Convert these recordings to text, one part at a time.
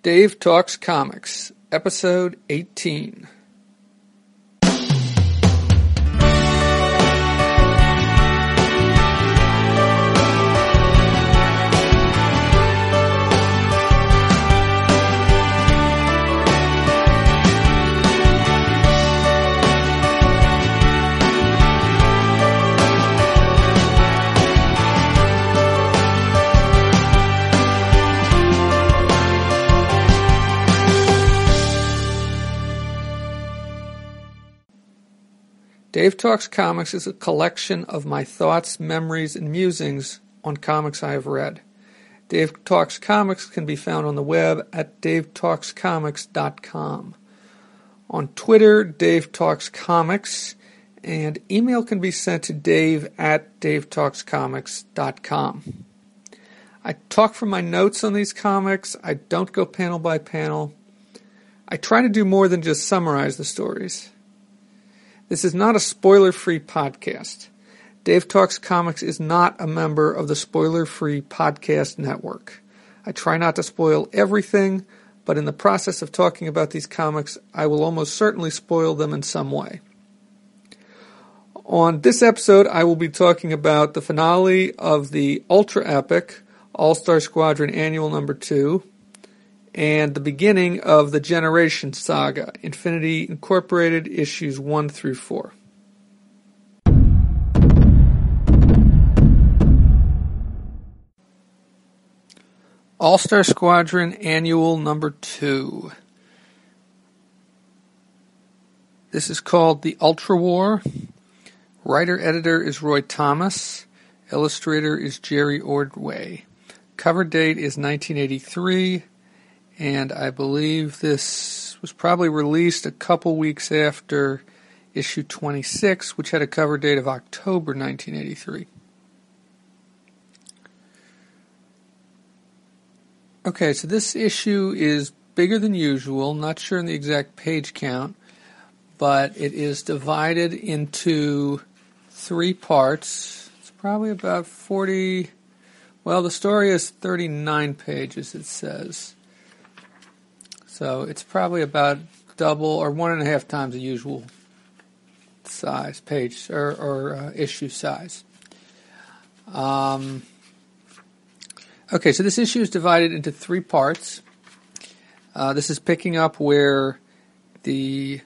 Dave Talks Comics, Episode 18. Dave Talks Comics is a collection of my thoughts, memories, and musings on comics I have read. Dave Talks Comics can be found on the web at davetalkscomics.com. On Twitter, Dave Talks Comics, and email can be sent to dave@davetalkscomics.com. I talk from my notes on these comics. I don't go panel by panel. I try to do more than just summarize the stories. This is not a spoiler-free podcast. Dave Talks Comics is not a member of the Spoiler-Free Podcast Network. I try not to spoil everything, but in the process of talking about these comics, I will almost certainly spoil them in some way. On this episode, I will be talking about the finale of the ultra-epic All-Star Squadron Annual Number 2, and the beginning of the Generation Saga, Infinity Incorporated, issues 1 through 4. All-Star Squadron Annual Number 2. This is called The Ultra War. Writer-editor is Roy Thomas. Illustrator is Jerry Ordway. Cover date is 1983. And I believe this was probably released a couple weeks after issue 26, which had a cover date of October 1983. Okay, so this issue is bigger than usual. Not sure in the exact page count, but it is divided into 3 parts. It's probably about 40... Well, the story is 39 pages, it says. So it's probably about double or 1.5 times the usual size, page or issue size. Okay, so this issue is divided into 3 parts. This is picking up where the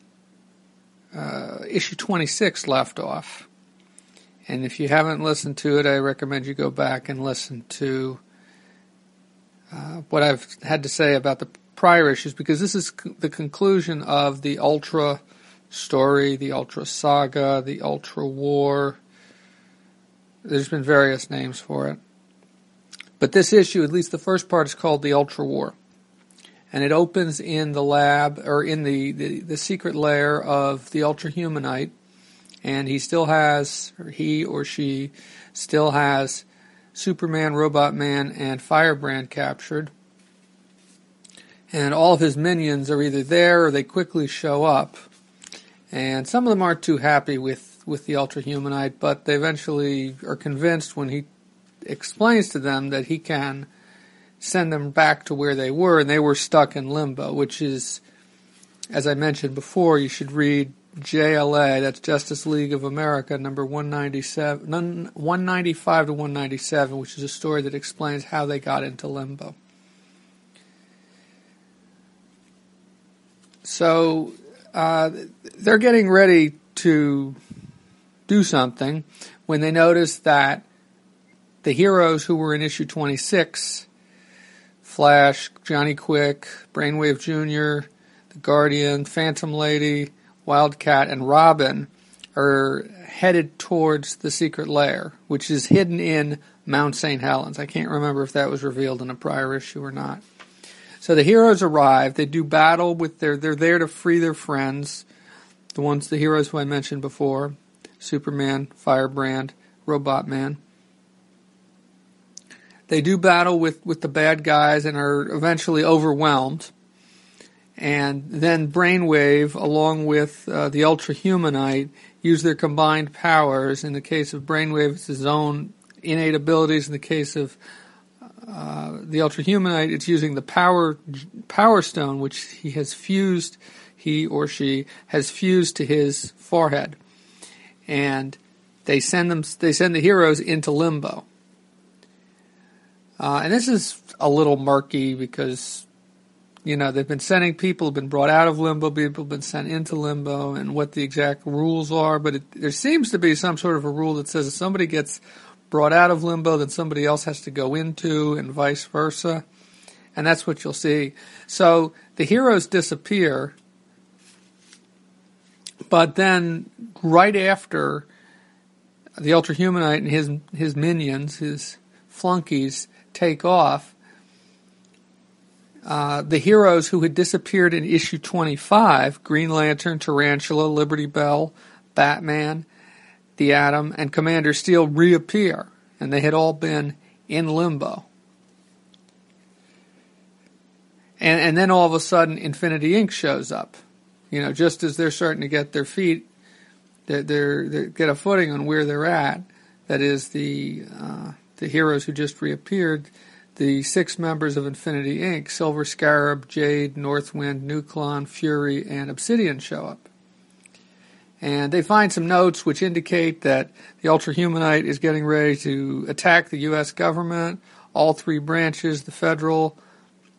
issue 26 left off. And if you haven't listened to it, I recommend you go back and listen to what I've had to say about the prior issues, because this is the conclusion of the Ultra story, the Ultra Saga, the Ultra War. There's been various names for it. But this issue, at least the first part, is called the Ultra War. And it opens in the lab, or in the secret lair of the Ultra Humanite. And he still has, or he or she still has, Superman, Robot Man, and Firebrand captured. And all of his minions are either there or they quickly show up. And some of them aren't too happy with the Ultra Humanite, but they eventually are convinced when he explains to them that he can send them back to where they were, and they were stuck in limbo, which is, as I mentioned before, you should read JLA, that's Justice League of America, number 195 to 197, which is a story that explains how they got into limbo. So they're getting ready to do something when they notice that the heroes who were in issue 26, Flash, Johnny Quick, Brainwave Jr., the Guardian, Phantom Lady, Wildcat, and Robin, are headed towards the secret lair, which is hidden in Mount St. Helens. I can't remember if that was revealed in a prior issue or not. So the heroes arrive. They do battle with they're there to free their friends, the heroes who I mentioned before, Superman, Firebrand, Robot Man. They do battle with the bad guys and are eventually overwhelmed. And then Brainwave, along with the Ultra Humanite, use their combined powers. In the case of Brainwave, it's his own innate abilities. In the case of the Ultrahumanite, it's using the power stone, which he or she has fused to his forehead, and they send the heroes into limbo. And this is a little murky because, they've been sending people, have been brought out of limbo, people have been sent into limbo, and what the exact rules are. But there seems to be some sort of a rule that says if somebody gets brought out of limbo, then somebody else has to go into, and vice versa. And that's what you'll see. So the heroes disappear, but then right after the Ultrahumanite and his minions, his flunkies, take off, the heroes who had disappeared in issue 25, Green Lantern, Tarantula, Liberty Bell, Batman, the Atom, and Commander Steel, reappear, and they had all been in limbo. And then all of a sudden, Infinity Inc. shows up. Just as they're starting to get their feet, they get a footing on where they're at. That is the heroes who just reappeared. The 6 members of Infinity Inc., Silver Scarab, Jade, Northwind, Nuclon, Fury, and Obsidian show up. And they find some notes which indicate that the Ultrahumanite is getting ready to attack the U.S. government, all 3 branches, the federal,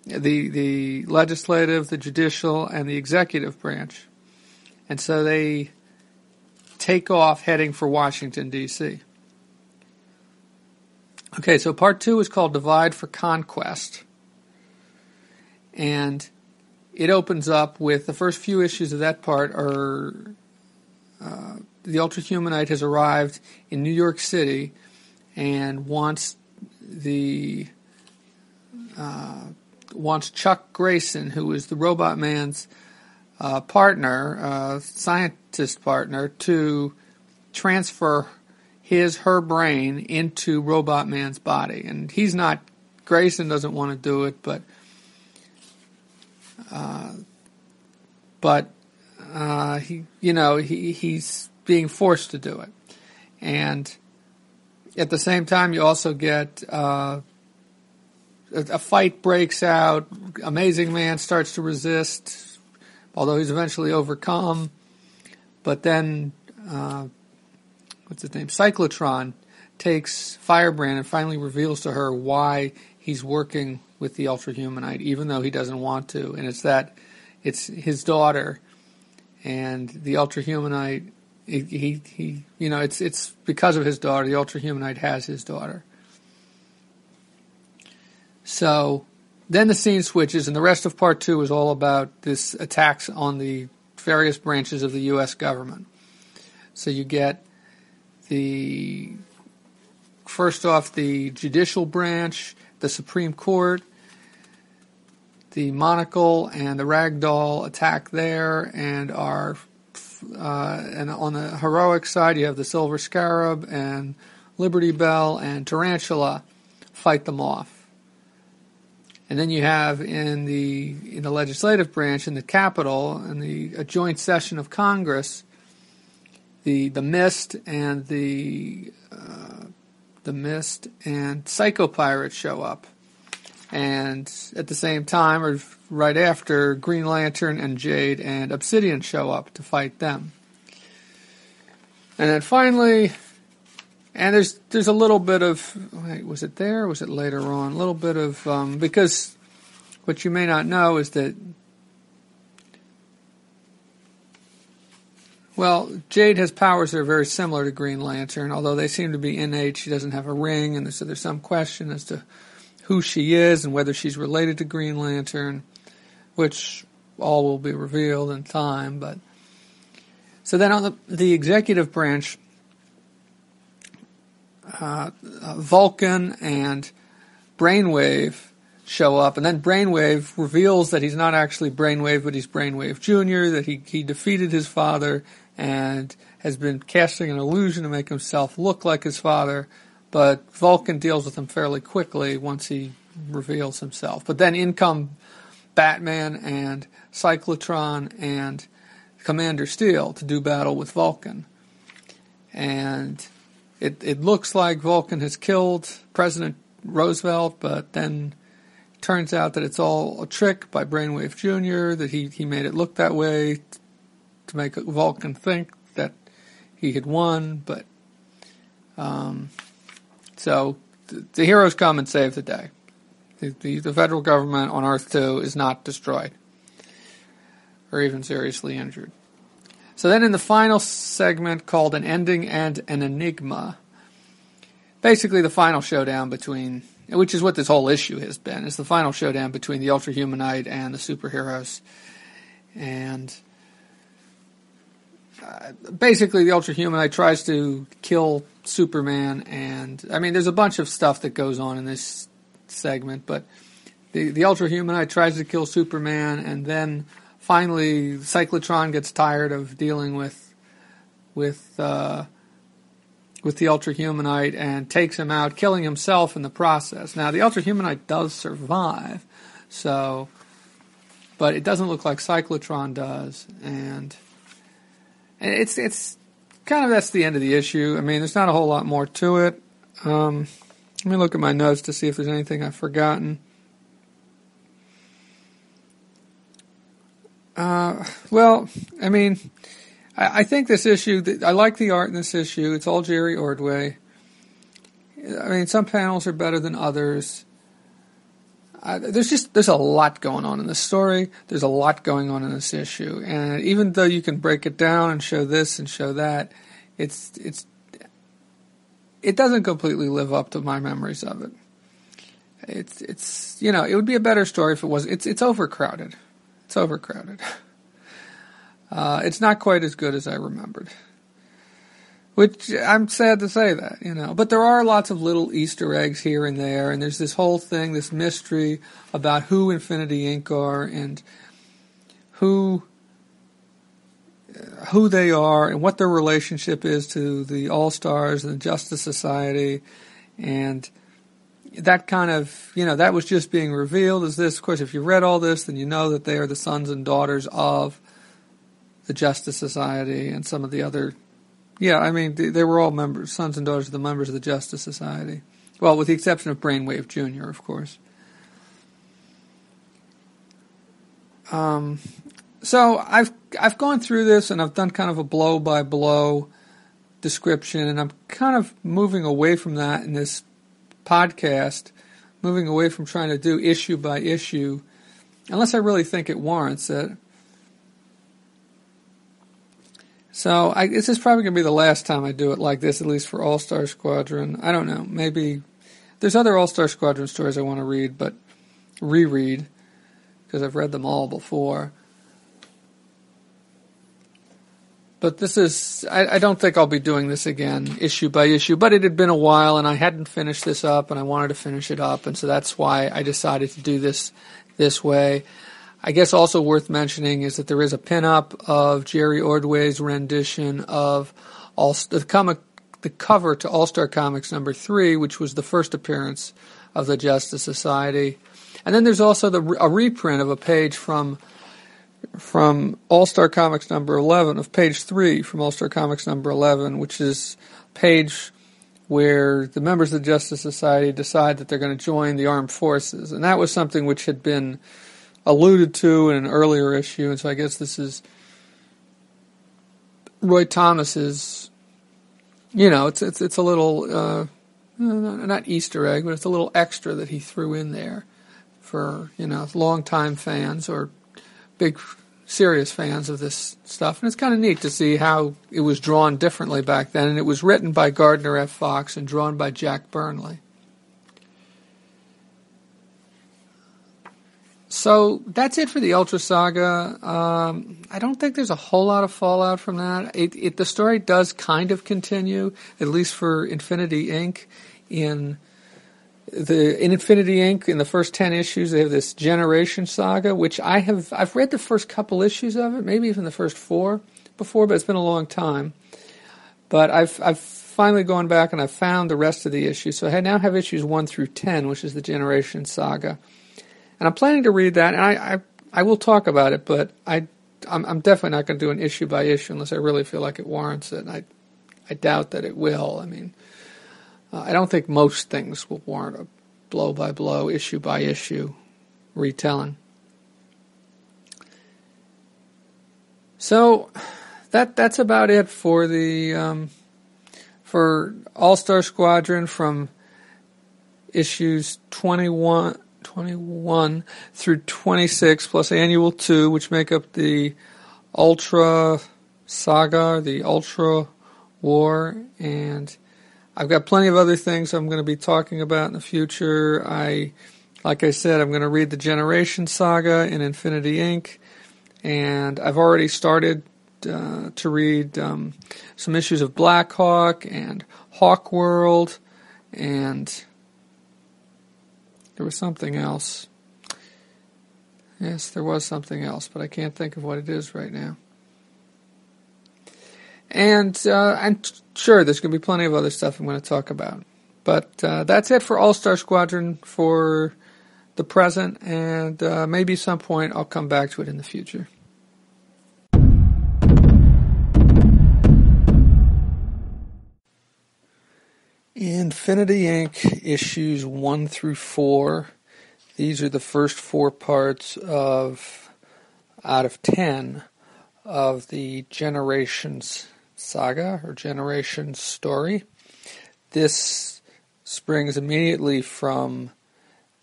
the legislative, the judicial, and the executive branch. And so they take off heading for Washington, D.C. Okay, so part 2 is called Divide for Conquest. And it opens up with the first few issues of that part are the Ultrahumanite has arrived in New York City and wants Chuck Grayson, who is the Robot Man's scientist partner, to transfer her brain into Robot Man's body. And Grayson doesn't want to do it, but he's being forced to do it. And at the same time, you also get a fight breaks out. Amazing Man starts to resist, although he's eventually overcome. But then, Cyclotron takes Firebrand and finally reveals to her why he's working with the Ultrahumanite, even though he doesn't want to. And it's his daughter, and the Ultrahumanite, it's because of his daughter. The Ultrahumanite has his daughter. So then the scene switches, and the rest of part 2 is all about this attacks on the various branches of the U.S. government. So you get first off the judicial branch, the Supreme Court, the Monocle and the Ragdoll attack there, and and on the heroic side you have the Silver Scarab and Liberty Bell and Tarantula fight them off. And then you have in the legislative branch, in the Capitol, in a joint session of Congress, the Mist and the Mist and Psychopirates show up. And at the same time, or right after, Green Lantern and Jade and Obsidian show up to fight them. And then finally, and there's a little bit of, was it there or was it later on? A little bit of, because what you may not know is that, Jade has powers that are very similar to Green Lantern, although they seem to be innate. She doesn't have a ring, and so there's some question as to who she is and whether she's related to Green Lantern, which all will be revealed in time. But so then on the executive branch, Vulcan and Brainwave show up, and then Brainwave reveals that he's not actually Brainwave, but he's Brainwave Jr., that he defeated his father and has been casting an illusion to make himself look like his father. But Vulcan deals with him fairly quickly once he reveals himself. But then in come Batman and Cyclotron and Commander Steel to do battle with Vulcan. And it looks like Vulcan has killed President Roosevelt, but then turns out that it's all a trick by Brainwave Jr., that he made it look that way to make Vulcan think that he had won, but so the heroes come and save the day. The federal government on Earth 2 is not destroyed or even seriously injured. So then in the final segment called An Ending and an Enigma, basically the final showdown between, which is what this whole issue has been, is the final showdown between the Ultrahumanite and the superheroes. And basically the Ultrahumanite tries to kill Superman, and I mean there's a bunch of stuff that goes on in this segment, but the Ultrahumanite tries to kill Superman, and then finally Cyclotron gets tired of dealing with the Ultrahumanite and takes him out, killing himself in the process. Now the Ultrahumanite does survive, but it doesn't look like Cyclotron does, and it's kind of, that's the end of the issue. I mean, there's not a whole lot more to it. Let me look at my notes to see if there's anything I've forgotten. Well, I mean, I think this issue, I like the art in this issue. It's all Jerry Ordway. I mean, some panels are better than others. There's a lot going on in this story. There's a lot going on in this issue. And even though you can break it down and show this and show that, it doesn't completely live up to my memories of it. It's you know, it would be a better story if it was. It's overcrowded. It's overcrowded. It's not quite as good as I remembered. Which, I'm sad to say that, you know. But there are lots of little Easter eggs here and there, and there's this whole thing, this mystery about who Infinity Inc. are, and who they are, and what their relationship is to the All-Stars and the Justice Society, and that kind of, you know, that was just being revealed as this. Of course, if you read all this, then you know that they are the sons and daughters of the Justice Society and some of the other. Yeah, I mean, they were all members, sons and daughters of the members of the Justice Society. Well, with the exception of Brainwave Jr., of course. So I've gone through this, and I've done kind of a blow-by-blow description, and I'm kind of moving away from that in this podcast, moving away from trying to do issue by issue, unless I really think it warrants it. So this is probably going to be the last time I do it like this, at least for All-Star Squadron. I don't know. Maybe there's other All-Star Squadron stories I want to read, but reread, because I've read them all before. But this is, I don't think I'll be doing this again, issue by issue, but it had been a while, and I hadn't finished this up, and I wanted to finish it up, and so that's why I decided to do this way. I guess also worth mentioning is that there is a pinup of Jerry Ordway's rendition of the cover to All-Star Comics number 3, which was the first appearance of the Justice Society. And then there's also a reprint of a page from All-Star Comics number 11, of page 3 from All-Star Comics number 11, which is a page where the members of the Justice Society decide that they're going to join the armed forces. And that was something which had been alluded to in an earlier issue, and so I guess this is Roy Thomas's, you know, it's a little, not Easter egg, but it's a little extra that he threw in there for, you know, long-time fans or big, serious fans of this stuff. And it's kind of neat to see how it was drawn differently back then, and it was written by Gardner F. Fox and drawn by Jack Burnley. So that's it for the Ultra Saga. I don't think there's a whole lot of fallout from that. The story does kind of continue, at least for Infinity Inc. In Infinity Inc., in the first 10 issues, they have this Generation Saga, which I've read the first couple issues of it, maybe even the first 4 before, but it's been a long time. But I've finally gone back and I've found the rest of the issues. So I now have issues 1 through 10, which is the Generation Saga. And I'm planning to read that, and I will talk about it, but I'm definitely not going to do an issue by issue unless I really feel like it warrants it. And I doubt that it will. I mean, I don't think most things will warrant blow by blow, issue by issue retelling. So that's about it for the for All-Star Squadron from issues 21 through 26 plus Annual 2, which make up the Ultra Saga, the Ultra War, and I've got plenty of other things I'm going to be talking about in the future. Like I said, I'm going to read the Generation Saga in Infinity Inc., and I've already started to read some issues of Black Hawk and Hawk World, and there was something else. Yes, there was something else, but I can't think of what it is right now. And I'm sure there's going to be plenty of other stuff I'm going to talk about. But that's it for All-Star Squadron for the present, and maybe at some point I'll come back to it in the future. Infinity Inc. issues 1 through 4. These are the first 4 parts out of 10 of the Generations Saga or Generations story. This springs immediately from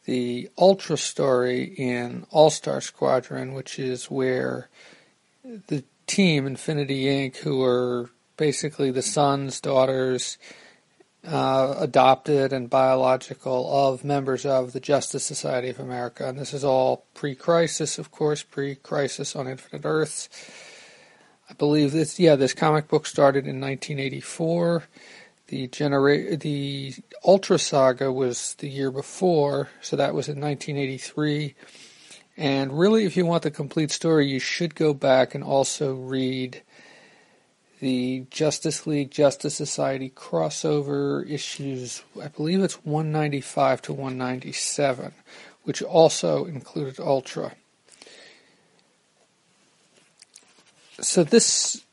the Ultra story in All-Star Squadron, which is where the team, Infinity Inc., who are basically the sons, daughters, adopted and biological of members of the Justice Society of America. And this is all pre-crisis, of course, pre-crisis on Infinite Earths. I believe this comic book started in 1984. The Ultra Saga was the year before, so that was in 1983. And really, if you want the complete story, you should go back and also read the Justice League, Justice Society crossover issues. I believe it's 195 to 197, which also included Ultra. So this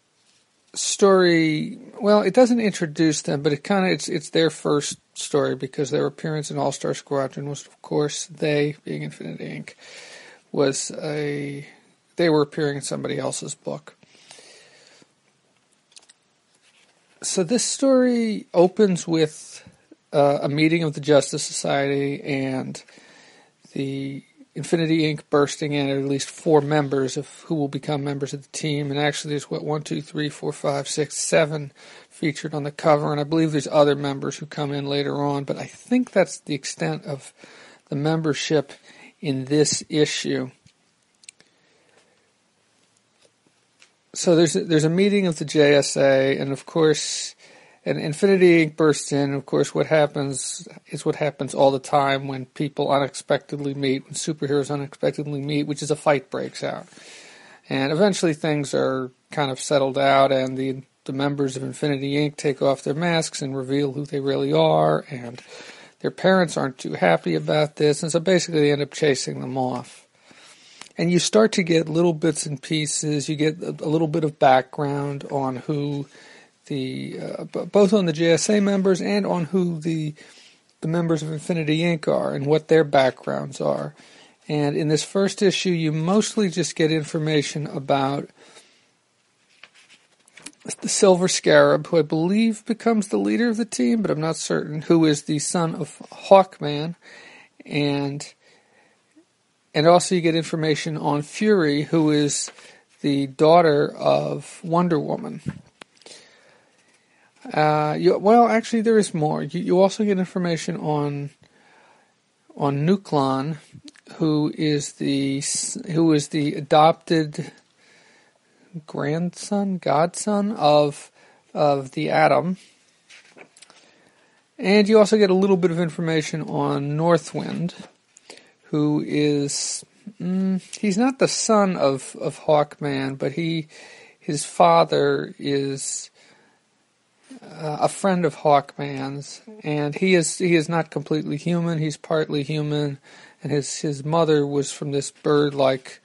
story, well, it doesn't introduce them, but it's their first story because their appearance in All-Star Squadron was, of course, they, being Infinity Inc., they were appearing in somebody else's book. So this story opens with a meeting of the Justice Society and the Infinity Inc. bursting in at least 4 members of who will become members of the team. And actually there's 1, 2, 3, 4, 5, 6, 7 featured on the cover. And I believe there's other members who come in later on. But I think that's the extent of the membership in this issue. So there's a meeting of the JSA, and of course, and Infinity Inc. bursts in. Of course, what happens is what happens all the time when people unexpectedly meet, when superheroes unexpectedly meet, which is a fight breaks out. And eventually things are kind of settled out, and the members of Infinity Inc. take off their masks and reveal who they really are, and their parents aren't too happy about this, and so basically they end up chasing them off. And you start to get little bits and pieces. You get a little bit of background on who both on the JSA members and on who the members of Infinity Inc. are and what their backgrounds are. And in this first issue, you mostly just get information about the Silver Scarab, who I believe becomes the leader of the team, but I'm not certain, who is the son of Hawkman, and also you get information on Fury, who is the daughter of Wonder Woman. Actually, there is more. You also get information on Nuklon, who is the adopted godson of the Atom. And you also get a little bit of information on Northwind, who is, he's not the son of Hawkman, but his father is a friend of Hawkman's, and he is not completely human. He's partly human, and his mother was from this bird-like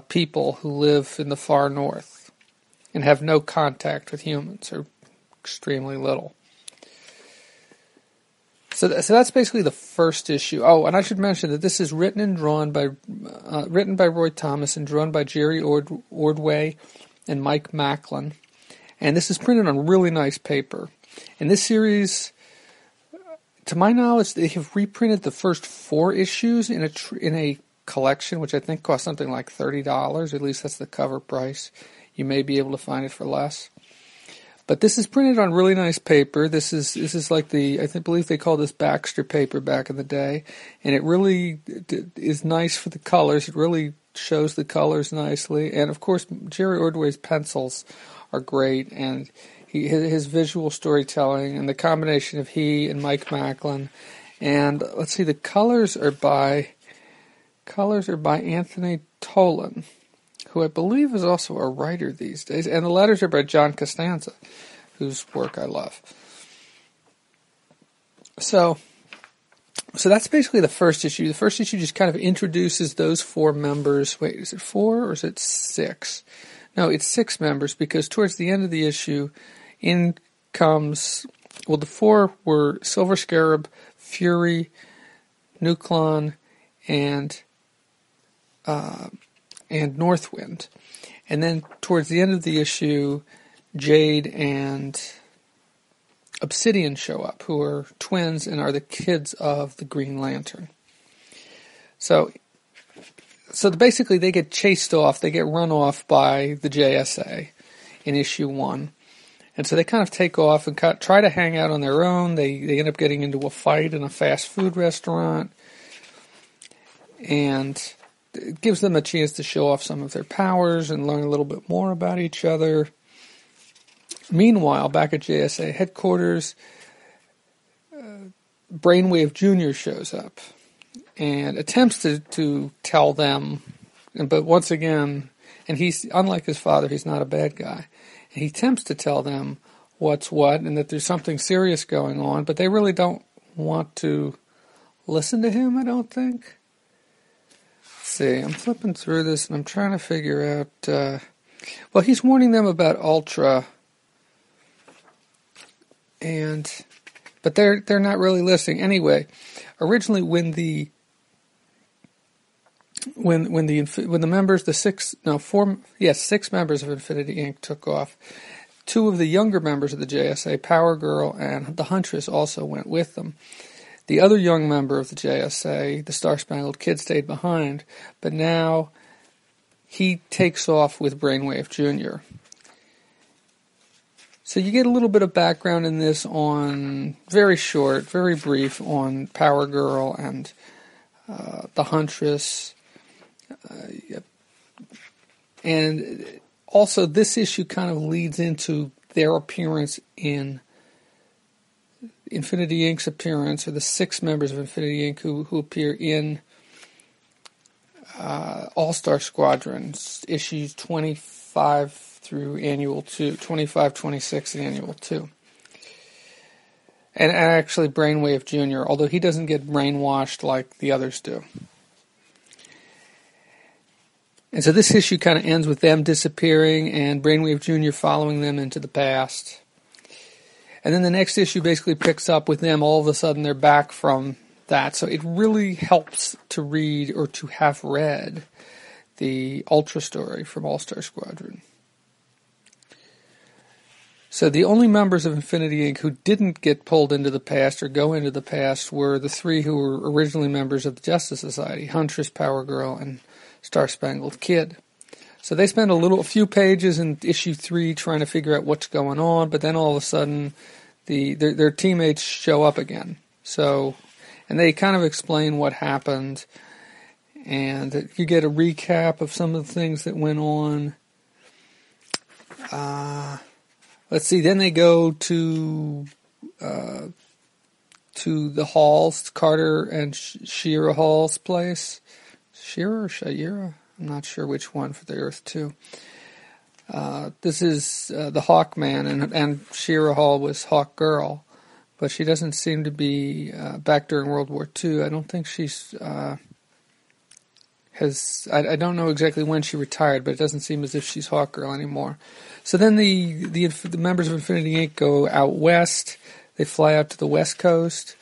people who live in the far north and have no contact with humans, or extremely little. So that's basically the first issue. Oh, and I should mention that this is written by Roy Thomas and drawn by Jerry Ordway and Mike Macklin. And this is printed on really nice paper. And this series, to my knowledge, they have reprinted the first 4 issues in a collection, which I think cost something like $30. At least that's the cover price. You may be able to find it for less. But this is printed on really nice paper. This is like I believe they called this Baxter paper back in the day, and it really is nice for the colors. It really shows the colors nicely, and of course Jerry Ordway's pencils are great, and his visual storytelling, and the combination of he and Mike Macklin, and let's see, the colors are by Anthony Tolan, who I believe is also a writer these days, and the letters are by John Costanza, whose work I love. So that's basically the first issue. The first issue just kind of introduces those 4 members. Wait, is it 4 or is it 6? No, it's 6 members, because towards the end of the issue, in comes, the 4 were Silver Scarab, Fury, Nuklon, and Northwind. And then towards the end of the issue, Jade and Obsidian show up, who are twins and are the kids of the Green Lantern. So basically they get chased off, they get run off by the JSA in issue 1. And so they kind of take off and try to hang out on their own. They end up getting into a fight in a fast food restaurant. And it gives them a chance to show off some of their powers and learn a little bit more about each other. Meanwhile, back at JSA headquarters, Brainwave Jr. shows up and attempts to tell them, but once again, and he's, unlike his father, he's not a bad guy. And he attempts to tell them what's what and that there's something serious going on, but they really don't want to listen to him, I don't think. See, I'm flipping through this and I'm trying to figure out, he's warning them about Ultra, but they're not really listening. Anyway, originally when the members, 6 members of Infinity Inc. took off, 2 of the younger members of the JSA, Power Girl and the Huntress, also went with them. The other young member of the JSA, the Star Spangled Kid, stayed behind, but now he takes off with Brainwave Jr. So you get a little bit of background in this very short, very brief, on Power Girl and the Huntress. And also this issue kind of leads into their appearance in Infinity Inc.'s appearance, or the 6 members of Infinity Inc. who appear in All-Star Squadron, issues 25 through Annual 2, 25, 26, and Annual 2. And actually Brainwave Jr., although he doesn't get brainwashed like the others do. And so this issue kind of ends with them disappearing and Brainwave Jr. following them into the past. And then the next issue basically picks up with them, all of a sudden they're back from that. So it really helps to read, or to have read, the Ultra story from All-Star Squadron. So the only members of Infinity Inc. who didn't get pulled into the past or go into the past were the 3 who were originally members of the Justice Society, Huntress, Power Girl, and Star Spangled Kid. So they spend a few pages in issue 3 trying to figure out what's going on, but then all of a sudden their teammates show up again. So, and they kind of explain what happened, and you get a recap of some of the things that went on. Let's see, then they go to the Halls, Carter and Shira Hall's place. Shira or Shaira? I'm not sure which one for the Earth 2. This is the Hawkman, and Shira Hall was Hawk Girl, but she doesn't seem to be back during World War II. I don't think she's I don't know exactly when she retired, but it doesn't seem as if she's Hawk Girl anymore. So then the members of Infinity Inc. go out west. They fly out to the West Coast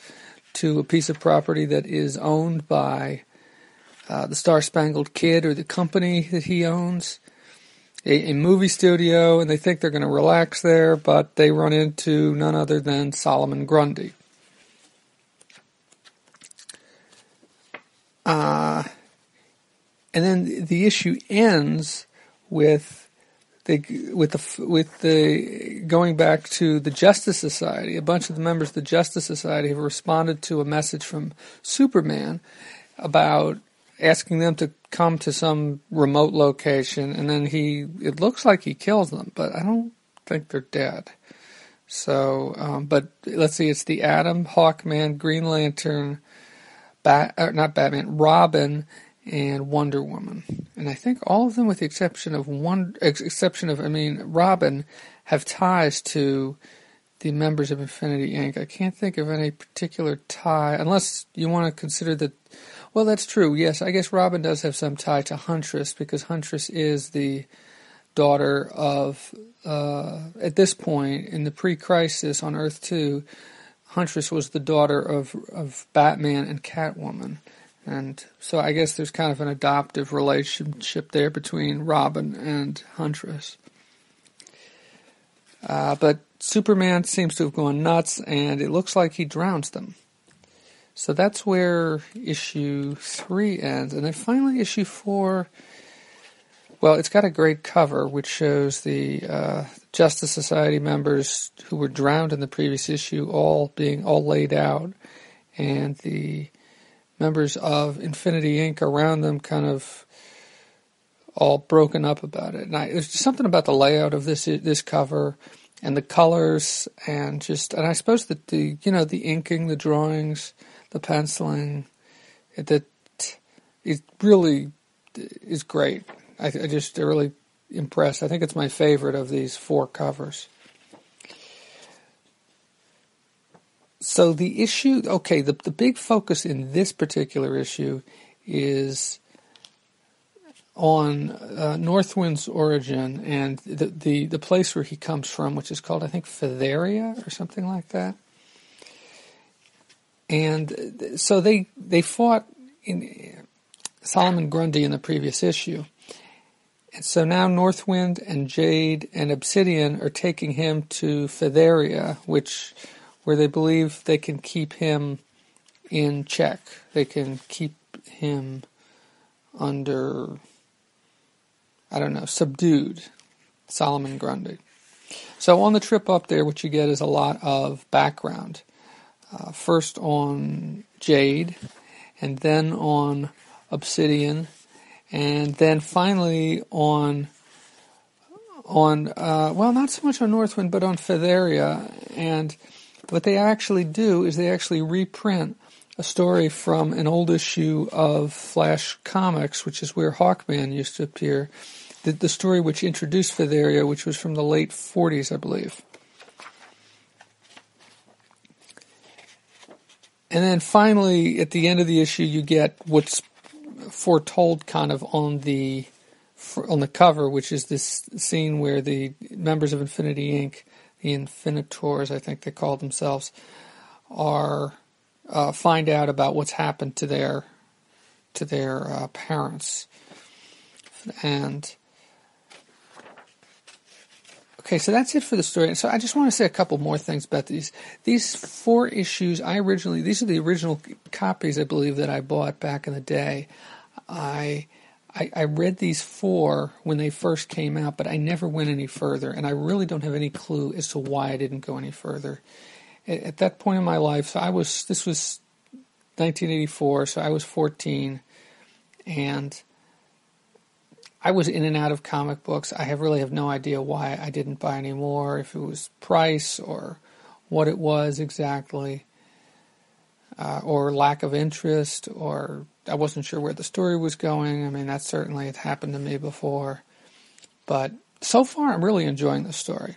to a piece of property that is owned by the Star-Spangled Kid or the company that he owns, a movie studio, and they think they're going to relax there, but they run into none other than Solomon Grundy. And then the issue ends with the going back to the Justice Society. A bunch of the members of the Justice Society have responded to a message from Superman about asking them to come to some remote location, and then it looks like he kills them, but I don't think they're dead. So, but let's see, it's the Atom, Hawkman, Green Lantern, not Batman, Robin, and Wonder Woman. And I think all of them, with the exception of Robin, have ties to the members of Infinity Inc. I can't think of any particular tie, unless you want to consider that. Well, that's true. Yes, I guess Robin does have some tie to Huntress, because Huntress is the daughter of, at this point, in the pre-crisis on Earth 2, Huntress was the daughter of Batman and Catwoman. And so I guess there's kind of an adoptive relationship there between Robin and Huntress. But Superman seems to have gone nuts, and it looks like he drowns them. So that's where issue 3 ends. And then finally issue 4, well, it's got a great cover, which shows the Justice Society members who were drowned in the previous issue all laid out, and the members of Infinity Inc. around them kind of all broken up about it. And there's just something about the layout of this cover and the colors, and I suppose that the inking, the drawings, the penciling, that it really is great. I just really impressed. I think it's my favorite of these 4 covers. So the issue, the big focus in this particular issue is on Northwind's origin and the place where he comes from, which is called, I think, Featheria or something like that. And so they fought in Solomon Grundy in the previous issue. And so now Northwind and Jade and Obsidian are taking him to Featheria, where they believe they can keep him in check. They can keep him under, subdued, Solomon Grundy. So on the trip up there, what you get is a lot of background. First on Jade, and then on Obsidian, and then finally on not so much on Northwind, but on Featheria. And what they actually do is they actually reprint a story from an old issue of Flash Comics, which is where Hawkman used to appear, the story which introduced Featheria, which was from the late 40s, I believe. And then finally, at the end of the issue, you get what's foretold kind of on the cover, which is this scene where the members of Infinity Inc., the Infinitors, I think they call themselves, find out about what's happened to their parents. And okay, so that's it for the story. So I just want to say a couple more things about these. These 4 issues, these are the original copies, I believe, that I bought back in the day. I read these 4 when they first came out, but I never went any further, and I really don't have any clue as to why I didn't go any further. At that point in my life, this was 1984, so I was 14, and I was in and out of comic books. I really have no idea why I didn't buy any more, if it was price or what it was exactly, or lack of interest, or I wasn't sure where the story was going. I mean, that certainly had happened to me before. But so far, I'm really enjoying the story.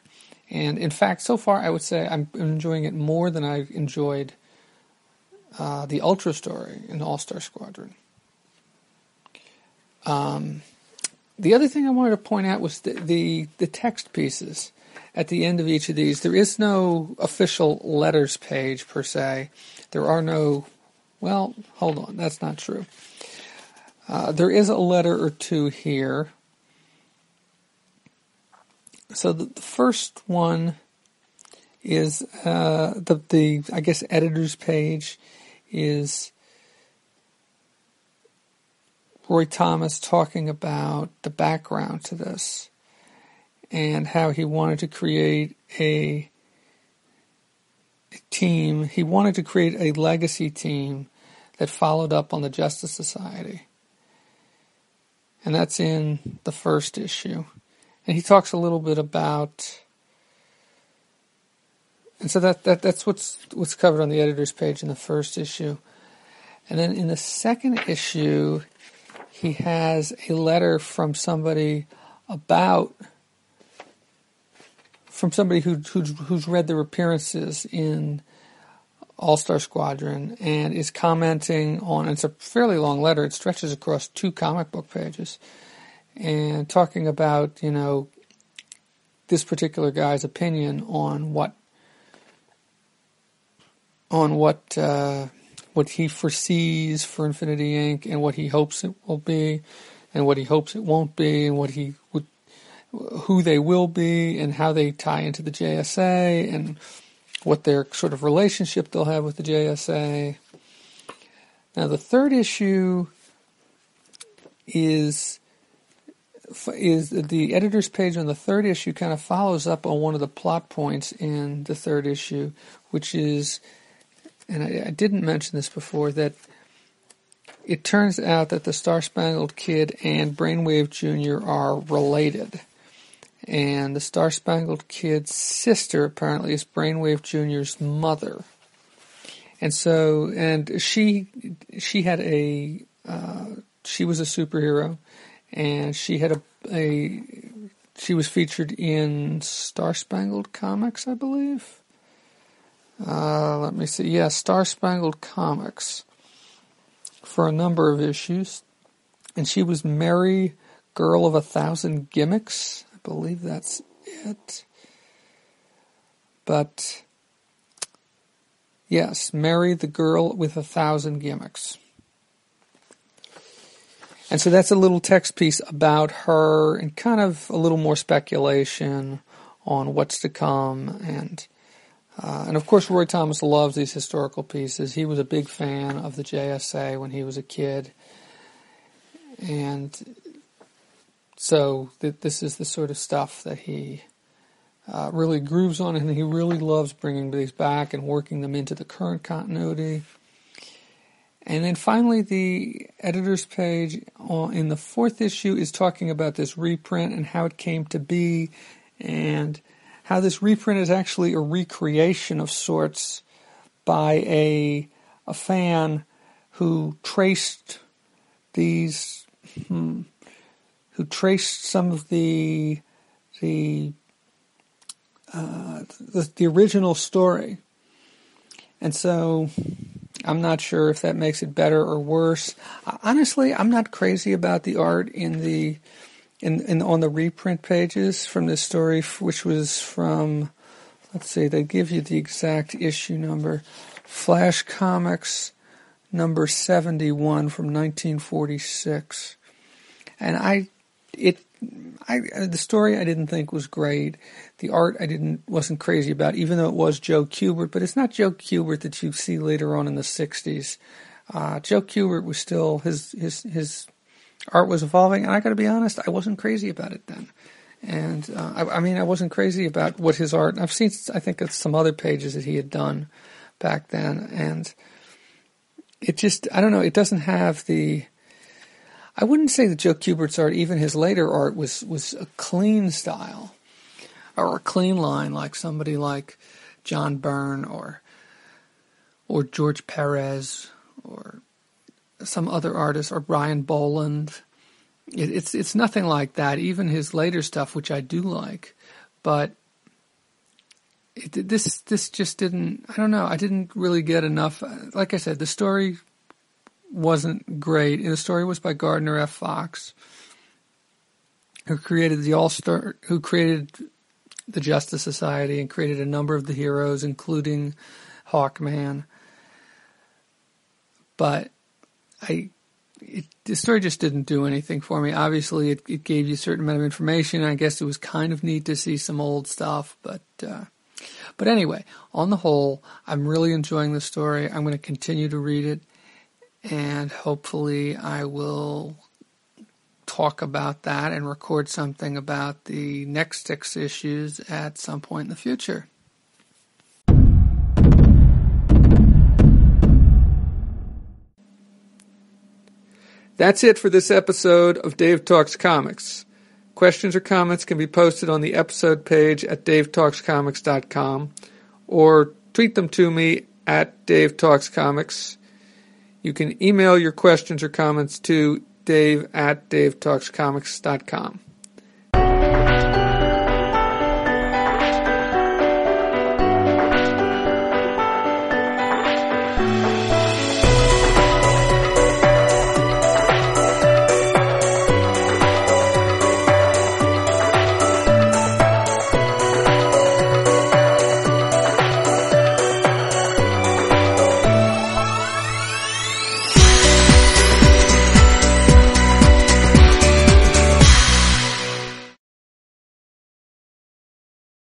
And in fact, so far, I would say I'm enjoying it more than I've enjoyed the Ultra story in All-Star Squadron. The other thing I wanted to point out was the text pieces. at the end of each of these. There is no official letters page per se. There are no, well, hold on, that's not true. There is a letter or two here. So the first one is the I guess editor's page is Roy Thomas talking about the background to this and how he wanted to create a team. He wanted to create a legacy team that followed up on the Justice Society. And that's in the first issue. And he talks a little bit about, and so that's what's covered on the editor's page in the first issue. And then in the second issue, he has a letter from somebody who's read their appearances in All-Star Squadron and is commenting on, and it's a fairly long letter, it stretches across 2 comic book pages, and talking about, this particular guy's opinion on what he foresees for Infinity Inc. and what he hopes it will be, and what he hopes it won't be, and who they will be, and how they tie into the JSA, and what their sort of relationship they'll have with the JSA. Now, the third issue is the editor's page on the third issue kind of follows up on one of the plot points in the third issue, which is, and I didn't mention this before, that it turns out that the Star-Spangled Kid and Brainwave Jr. are related. And the Star-Spangled Kid's sister apparently is Brainwave Jr.'s mother. And so, and she had she was a superhero, and she had she was featured in Star-Spangled Comics, I believe. Let me see. Yeah, Star-Spangled Comics for a number of issues. And she was Mary, Girl of 1,000 Gimmicks. I believe that's it. But, yes, Mary, the Girl with 1,000 Gimmicks. And so that's a little text piece about her and kind of a little more speculation on what's to come. And of course, Roy Thomas loves these historical pieces. He was a big fan of the JSA when he was a kid. And so this is the sort of stuff that he really grooves on, and he really loves bringing these back and working them into the current continuity. And then finally, the editor's page in the fourth issue is talking about this reprint and how it came to be, and how this reprint is actually a recreation of sorts by a fan who traced some of the original story. And so I'm not sure if that makes it better or worse. Honestly, I'm not crazy about the art on the reprint pages from this story, which was from, let's see, they give you the exact issue number, Flash Comics number 71 from 1946. And the story I didn't think was great. The art wasn't crazy about, even though it was Joe Kubert, but it's not Joe Kubert that you see later on in the 60s. Joe Kubert was still, his art was evolving, and I got to be honest, I wasn't crazy about it then. And I wasn't crazy about what his art. I've seen, I think, some other pages that he had done back then, and it just, I don't know, it doesn't have the. I wouldn't say that Joe Kubert's art, even his later art, was a clean style or a clean line like somebody like John Byrne or George Perez or some other artist, or Brian Boland. It's nothing like that. Even his later stuff, which I do like, but this just didn't. I don't know. I didn't really get enough. Like I said, the story wasn't great. And the story was by Gardner F. Fox, who created the All-Star, who created the Justice Society and created a number of the heroes, including Hawkman. But the story just didn't do anything for me. Obviously, it gave you a certain amount of information. I guess it was kind of neat to see some old stuff, but anyway, on the whole, I'm really enjoying the story. I'm going to continue to read it, and hopefully I will talk about that and record something about the next 6 issues at some point in the future. That's it for this episode of Dave Talks Comics. Questions or comments can be posted on the episode page at davetalkscomics.com or tweet them to me at DaveTalksComics. You can email your questions or comments to dave@davetalkscomics.com.